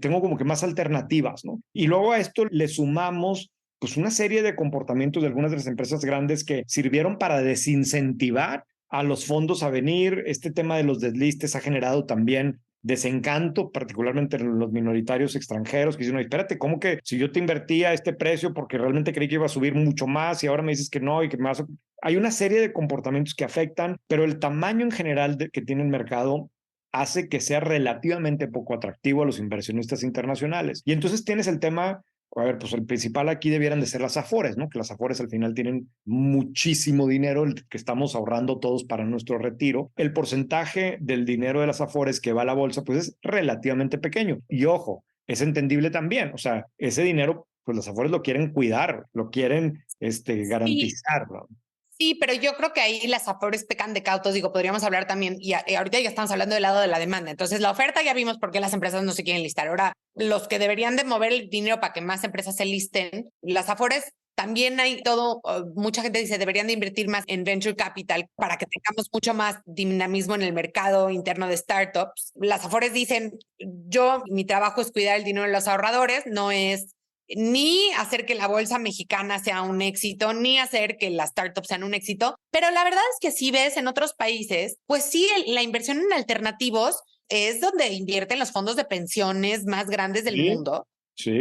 tengo como que más alternativas, ¿no? Y luego a esto le sumamos pues una serie de comportamientos de algunas de las empresas grandes que sirvieron para desincentivar a los fondos a venir. Este tema de los deslistes ha generado también desencanto, particularmente en los minoritarios extranjeros, que dicen, no, espérate, ¿cómo que si yo te invertía a este precio porque realmente creí que iba a subir mucho más y ahora me dices que no y que más? Hay una serie de comportamientos que afectan, pero el tamaño en general que tiene el mercado hace que sea relativamente poco atractivo a los inversionistas internacionales. Y entonces tienes el tema, a ver, pues el principal aquí debieran de ser las Afores, ¿no? Que las Afores al final tienen muchísimo dinero, el que estamos ahorrando todos para nuestro retiro. El porcentaje del dinero de las Afores que va a la bolsa, pues es relativamente pequeño. Y ojo, es entendible también, o sea, ese dinero, pues las Afores lo quieren cuidar, lo quieren Sí, garantizar, ¿no? sí, pero yo creo que ahí las Afores pecan de cautos. Digo, podríamos hablar también, y ahorita ya estamos hablando del lado de la demanda. Entonces, la oferta ya vimos por qué las empresas no se quieren listar. Ahora, los que deberían de mover el dinero para que más empresas se listen, las Afores también hay todo, mucha gente dice, deberían de invertir más en venture capital para que tengamos mucho más dinamismo en el mercado interno de startups. Las Afores dicen, mi trabajo es cuidar el dinero de los ahorradores, no es ni hacer que la bolsa mexicana sea un éxito, ni hacer que las startups sean un éxito. Pero la verdad es que si ves en otros países, pues sí, la inversión en alternativos es donde invierten los fondos de pensiones más grandes del Sí, mundo. sí.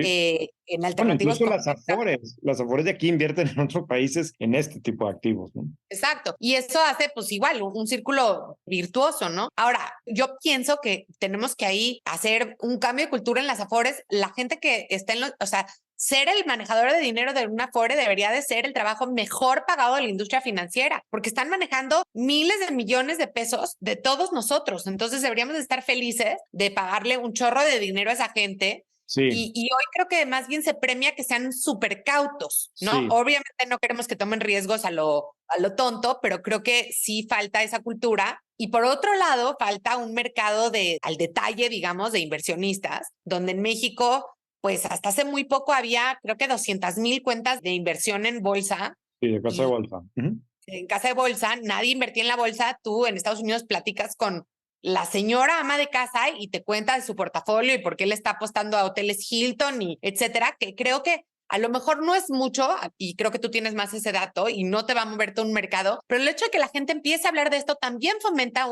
En Bueno, alternativos incluso como las Afores de aquí invierten en otros países en este tipo de activos, ¿no? exacto. Y eso hace pues igual un círculo virtuoso, ¿no? Ahora, yo pienso que tenemos que ahí hacer un cambio de cultura en las Afores. La gente que está o sea, ser el manejador de dinero de una Afore debería de ser el trabajo mejor pagado de la industria financiera, porque están manejando miles de millones de pesos de todos nosotros. Entonces deberíamos de estar felices de pagarle un chorro de dinero a esa gente. Sí, Y hoy creo que más bien se premia que sean súper cautos, ¿no? sí. Obviamente no queremos que tomen riesgos a lo tonto, pero creo que sí falta esa cultura. Y por otro lado, falta un mercado al detalle, digamos, de inversionistas, donde en México, pues hasta hace muy poco había, creo que 200,000 cuentas de inversión en bolsa. Sí, de casa de Y bolsa. Uh-huh. en casa de bolsa, nadie invertía en la bolsa. Tú en Estados Unidos platicas con la señora ama de casa y te cuenta de su portafolio y por qué le está apostando a hoteles Hilton y etcétera, que creo que a lo mejor no es mucho y creo que tú tienes más ese dato y no te va a mover todo un mercado, pero el hecho de que la gente empiece a hablar de esto también fomenta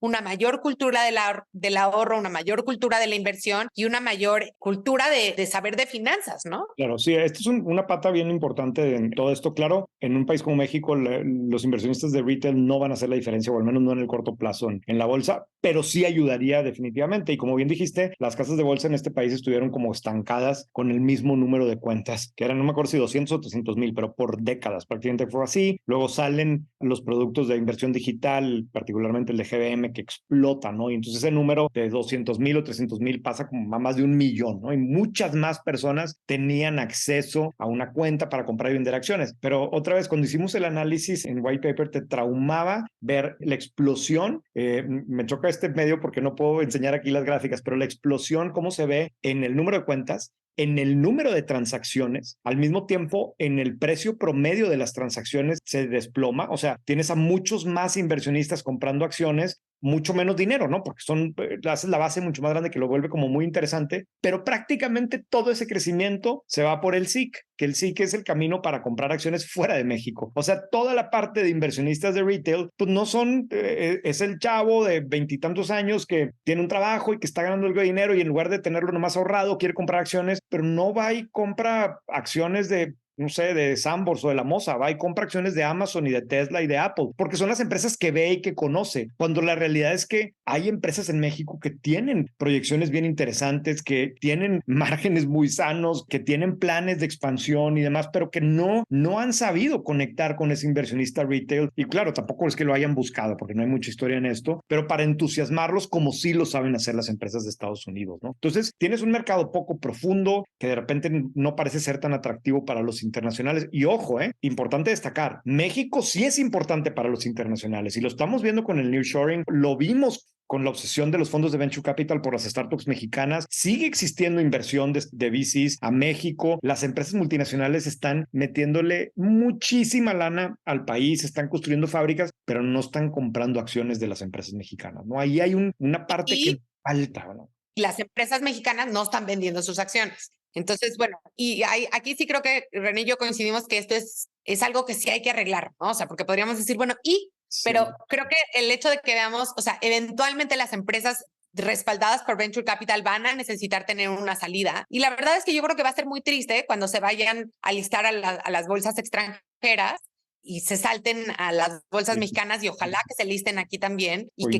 una mayor cultura del ahorro, una mayor cultura de la inversión y una mayor cultura de saber de finanzas, ¿no? Claro, sí, esta es una pata bien importante en todo esto. Claro, en un país como México, los inversionistas de retail no van a hacer la diferencia, o al menos no en el corto plazo en la bolsa, pero sí ayudaría definitivamente. Y como bien dijiste, las casas de bolsa en este país estuvieron como estancadas con el mismo número de cuentas, que eran, no me acuerdo si 200 o 300,000, pero por décadas prácticamente fue así. Luego salen los productos de inversión digital, particularmente el de GBM, enorme que explota, ¿no? Y entonces ese número de 200,000 o 300,000 pasa como a más de 1,000,000, ¿no? Y muchas más personas tenían acceso a una cuenta para comprar y vender acciones. Pero otra vez, cuando hicimos el análisis en White Paper, te traumaba ver la explosión. Me choca este medio porque no puedo enseñar aquí las gráficas, pero la explosión, cómo se ve en el número de cuentas, en el número de transacciones, al mismo tiempo en el precio promedio de las transacciones se desploma, o sea, tienes a muchos más inversionistas comprando acciones, mucho menos dinero, ¿no? Porque haces la base mucho más grande que lo vuelve como muy interesante, pero prácticamente todo ese crecimiento se va por el SIC, que el SIC es el camino para comprar acciones fuera de México. O sea, toda la parte de inversionistas de retail, pues no son, es el chavo de 20 y tantos años que tiene un trabajo y que está ganando algo de dinero y en lugar de tenerlo nomás ahorrado, quiere comprar acciones, pero no va y compra acciones de, no sé, de Sanborns o de la Mosa, va y compra acciones de Amazon y de Tesla y de Apple, porque son las empresas que ve y que conoce, cuando la realidad es que hay empresas en México que tienen proyecciones bien interesantes, que tienen márgenes muy sanos, que tienen planes de expansión y demás, pero que no han sabido conectar con ese inversionista retail. Y claro, tampoco es que lo hayan buscado, porque no hay mucha historia en esto, pero para entusiasmarlos como sí lo saben hacer las empresas de Estados Unidos, ¿no? Entonces, tienes un mercado poco profundo que de repente no parece ser tan atractivo para los internacionales. Y ojo, importante destacar, México sí es importante para los internacionales y lo estamos viendo con el nearshoring, lo vimos con la obsesión de los fondos de venture capital por las startups mexicanas. Sigue existiendo inversión de VCs a México. Las empresas multinacionales están metiéndole muchísima lana al país, están construyendo fábricas, pero no están comprando acciones de las empresas mexicanas, ¿no? Ahí hay una parte que falta, ¿no? Las empresas mexicanas no están vendiendo sus acciones. Entonces, bueno, aquí sí creo que René y yo coincidimos que esto es algo que sí hay que arreglar, ¿no? O sea, porque podríamos decir, bueno, pero creo que el hecho de que veamos, o sea, eventualmente las empresas respaldadas por Venture Capital van a necesitar tener una salida. Y la verdad es que yo creo que va a ser muy triste cuando se vayan a listar a las bolsas extranjeras y se salten a las bolsas mexicanas y ojalá que se listen aquí también y que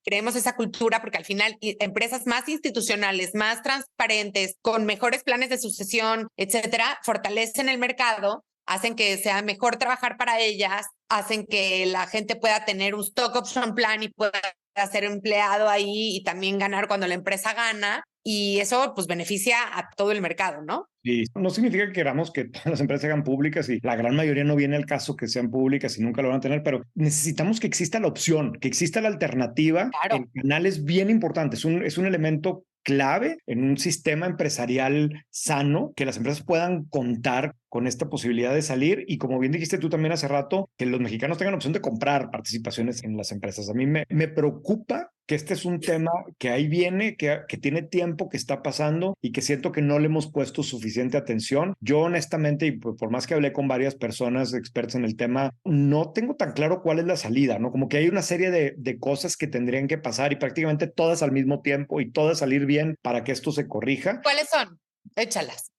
creemos esa cultura, porque al final empresas más institucionales, más transparentes, con mejores planes de sucesión, etcétera, fortalecen el mercado, hacen que sea mejor trabajar para ellas, hacen que la gente pueda tener un stock option plan y pueda ser empleado ahí y también ganar cuando la empresa gana. Y eso pues beneficia a todo el mercado, ¿no? Y no significa que queramos que todas las empresas sean públicas y la gran mayoría no viene al caso que sean públicas y nunca lo van a tener, pero necesitamos que exista la opción, que exista la alternativa. Claro. El canal es bien importante, es un elemento clave en un sistema empresarial sano, que las empresas puedan contar con esta posibilidad de salir y como bien dijiste tú también hace rato, que los mexicanos tengan opción de comprar participaciones en las empresas. A mí me preocupa que este es un tema que ahí viene, que tiene tiempo, que está pasando y que siento que no le hemos puesto suficiente atención. Yo honestamente, y por más que hablé con varias personas expertas en el tema, no tengo tan claro cuál es la salida, ¿no? Como que hay una serie de cosas que tendrían que pasar y prácticamente todas al mismo tiempo y todas salir bien para que esto se corrija. ¿Cuáles son? Échalas.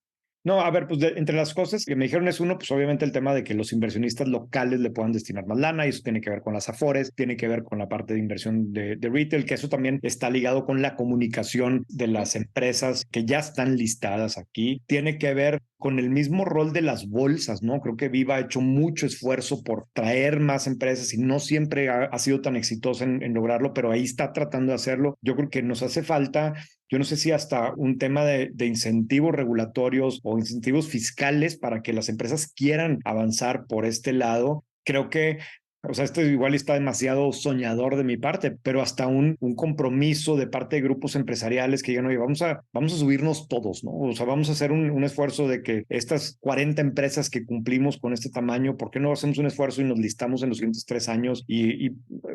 No, a ver, pues entre las cosas que me dijeron es uno, pues obviamente el tema de que los inversionistas locales le puedan destinar más lana y eso tiene que ver con las Afores, tiene que ver con la parte de inversión de retail, que eso también está ligado con la comunicación de las empresas que ya están listadas aquí, tiene que ver con el mismo rol de las bolsas, ¿no? Creo que Viva ha hecho mucho esfuerzo por traer más empresas y no siempre ha sido tan exitosa en lograrlo, pero ahí está tratando de hacerlo. Yo creo que nos hace falta, yo no sé si hasta un tema de incentivos regulatorios o incentivos fiscales para que las empresas quieran avanzar por este lado. Creo que, o sea, esto igual está demasiado soñador de mi parte, pero hasta un compromiso de parte de grupos empresariales que digan, oye, vamos a subirnos todos, ¿no? O sea, vamos a hacer un esfuerzo de que estas 40 empresas que cumplimos con este tamaño, ¿por qué no hacemos un esfuerzo y nos listamos en los siguientes 3 años?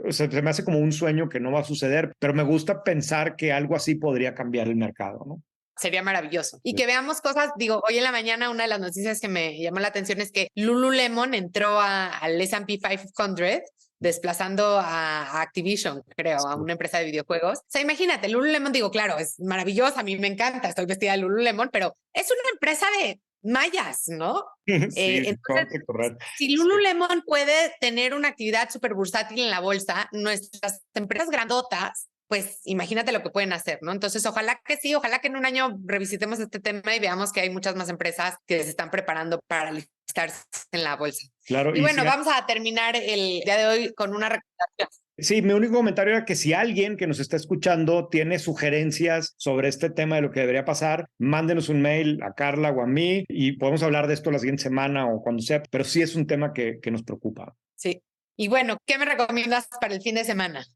O sea, se me hace como un sueño que no va a suceder, pero me gusta pensar que algo así podría cambiar el mercado, ¿no? Sería maravilloso. Y que veamos cosas, digo, hoy en la mañana una de las noticias que me llamó la atención es que Lululemon entró al S&P 500 desplazando a Activision, creo, a una empresa de videojuegos. O sea, imagínate, Lululemon, digo, claro, es maravillosa, a mí me encanta, estoy vestida de Lululemon, pero es una empresa de mayas, ¿no? Sí, entonces, correcto. si Lululemon puede tener una actividad súper bursátil en la bolsa, nuestras empresas grandotas pues imagínate lo que pueden hacer, ¿no? Entonces, ojalá que sí, ojalá que en un año revisitemos este tema y veamos que hay muchas más empresas que se están preparando para listarse en la bolsa. Claro. Y bueno, vamos a terminar el día de hoy con una recomendación. Sí, mi único comentario era que si alguien que nos está escuchando tiene sugerencias sobre este tema de lo que debería pasar, mándenos un mail a Carla o a mí y podemos hablar de esto la siguiente semana o cuando sea, pero sí es un tema que nos preocupa. Sí. Y bueno, ¿qué me recomiendas para el fin de semana?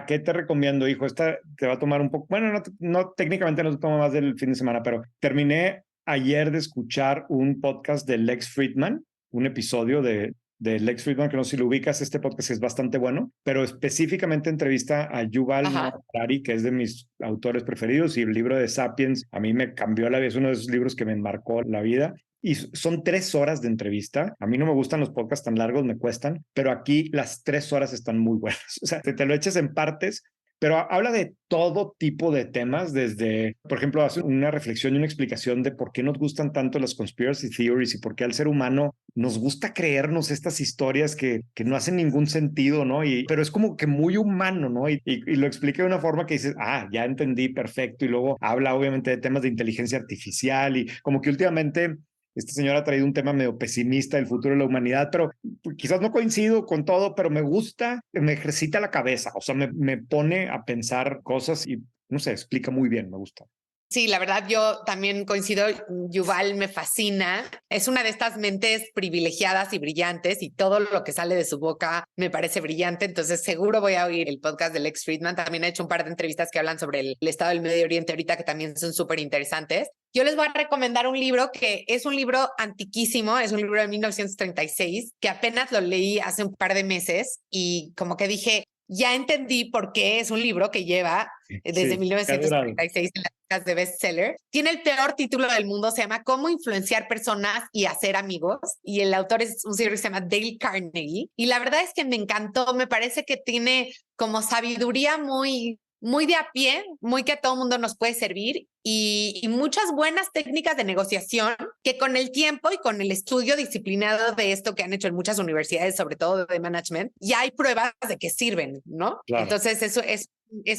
¿Qué te recomiendo, hijo? Esta te va a tomar un poco, bueno, no técnicamente no te toma más del fin de semana, pero terminé ayer de escuchar un podcast de Lex Fridman, un episodio de Lex Fridman, que no sé si lo ubicas, este podcast es bastante bueno, pero específicamente entrevista a Yuval Noah Harari, que es de mis autores preferidos, y el libro de Sapiens a mí me cambió la vida, es uno de esos libros que me marcó la vida. Y son 3 horas de entrevista. A mí no me gustan los podcasts tan largos, me cuestan, pero aquí las 3 horas están muy buenas. O sea, te lo eches en partes, pero habla de todo tipo de temas, desde, por ejemplo, hace una reflexión y una explicación de por qué nos gustan tanto las conspiracy theories y por qué al ser humano nos gusta creernos estas historias que no hacen ningún sentido, ¿no? Pero es como que muy humano, ¿no? Y lo explica de una forma que dices, ya entendí, perfecto. Y luego habla obviamente de temas de inteligencia artificial y como que últimamente este señor ha traído un tema medio pesimista del futuro de la humanidad, pero quizás no coincido con todo, pero me gusta, me ejercita la cabeza, o sea, me pone a pensar cosas y, no sé, explica muy bien, me gusta. Sí, la verdad yo también coincido, Yuval me fascina, es una de estas mentes privilegiadas y brillantes y todo lo que sale de su boca me parece brillante, entonces seguro voy a oír el podcast de Lex Fridman, también ha hecho un par de entrevistas que hablan sobre el estado del Medio Oriente ahorita que también son súper interesantes. Yo les voy a recomendar un libro que es un libro antiquísimo, es un libro de 1936 que apenas lo leí hace un par de meses y como que dije, ya entendí por qué es un libro que lleva desde 1936 en las listas de bestseller. Tiene el peor título del mundo, se llama Cómo influenciar personas y hacer amigos. Y el autor es un señor que se llama Dale Carnegie. Y la verdad es que me encantó, me parece que tiene como sabiduría muy de a pie, muy que a todo mundo nos puede servir y muchas buenas técnicas de negociación que con el tiempo y con el estudio disciplinado de esto que han hecho en muchas universidades, sobre todo de management, ya hay pruebas de que sirven, ¿no? Claro. Entonces eso es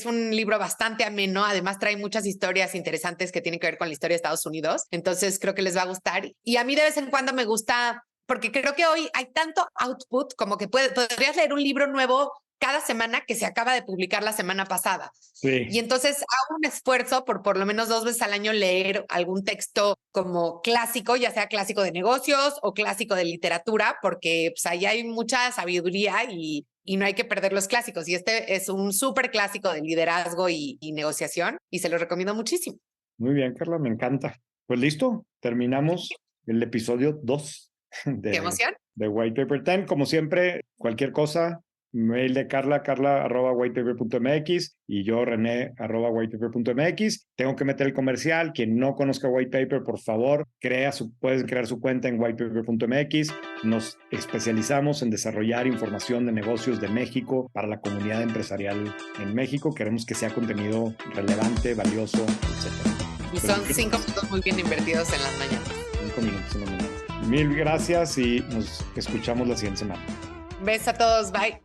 un libro bastante ameno, además trae muchas historias interesantes que tienen que ver con la historia de Estados Unidos, entonces creo que les va a gustar y a mí de vez en cuando me gusta, porque creo que hoy hay tanto output como que podrías leer un libro nuevo cada semana que se acaba de publicar la semana pasada. Sí. Y entonces hago un esfuerzo por lo menos 2 veces al año leer algún texto como clásico, ya sea clásico de negocios o clásico de literatura, porque pues, ahí hay mucha sabiduría y no hay que perder los clásicos. Y este es un súper clásico de liderazgo y negociación y se lo recomiendo muchísimo. Muy bien, Carla, me encanta. Pues listo, terminamos el episodio 2 ¡Qué emoción! De White Paper Time. Como siempre, cualquier cosa, mail de carla@whitepaper.mx y yo rené@whitepaper.mx. Tengo que meter el comercial. Quien no conozca White Paper, por favor, puedes crear su cuenta en whitepaper.mx. Nos especializamos en desarrollar información de negocios de México para la comunidad empresarial en México. Queremos que sea contenido relevante, valioso, etc. Y son 5 minutos muy bien invertidos en las mañanas. 5 minutos en las mañanas. Mil gracias y nos escuchamos la siguiente semana. Besos a todos, bye.